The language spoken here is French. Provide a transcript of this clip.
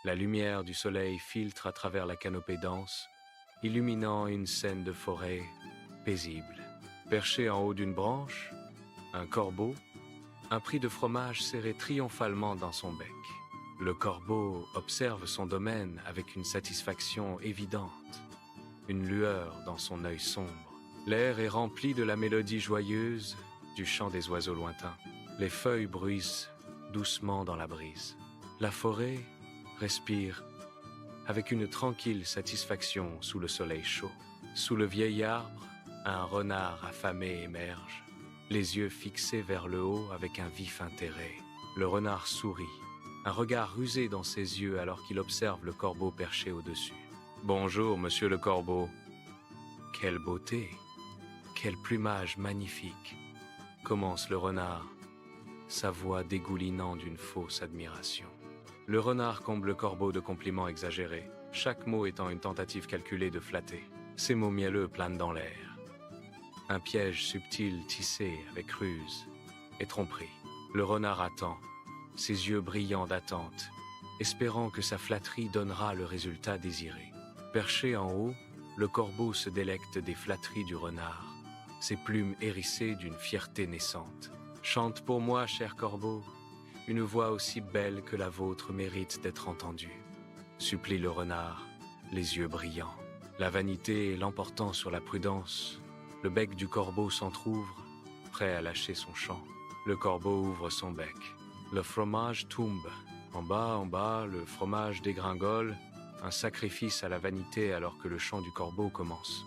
La lumière du soleil filtre à travers la canopée dense, illuminant une scène de forêt paisible. Perché en haut d'une branche, un corbeau, un prix de fromage serré triomphalement dans son bec. Le corbeau observe son domaine avec une satisfaction évidente, une lueur dans son œil sombre. L'air est rempli de la mélodie joyeuse du chant des oiseaux lointains. Les feuilles bruissent doucement dans la brise. La forêt respire avec une tranquille satisfaction sous le soleil chaud. Sous le vieil arbre, un renard affamé émerge, les yeux fixés vers le haut avec un vif intérêt. Le renard sourit, un regard rusé dans ses yeux alors qu'il observe le corbeau perché au-dessus. « Bonjour, monsieur le corbeau. Quelle beauté, quel plumage magnifique !» commence le renard, sa voix dégoulinant d'une fausse admiration. Le renard comble le corbeau de compliments exagérés, chaque mot étant une tentative calculée de flatter. Ces mots mielleux planent dans l'air. Un piège subtil tissé avec ruse et tromperie. Le renard attend, ses yeux brillants d'attente, espérant que sa flatterie donnera le résultat désiré. Perché en haut, le corbeau se délecte des flatteries du renard, ses plumes hérissées d'une fierté naissante. « Chante pour moi, cher corbeau, une voix aussi belle que la vôtre mérite d'être entendue. » supplie le renard, les yeux brillants. La vanité l'emportant sur la prudence, le bec du corbeau s'entr'ouvre, prêt à lâcher son chant. Le corbeau ouvre son bec. Le fromage tombe. En bas, le fromage dégringole, un sacrifice à la vanité alors que le chant du corbeau commence.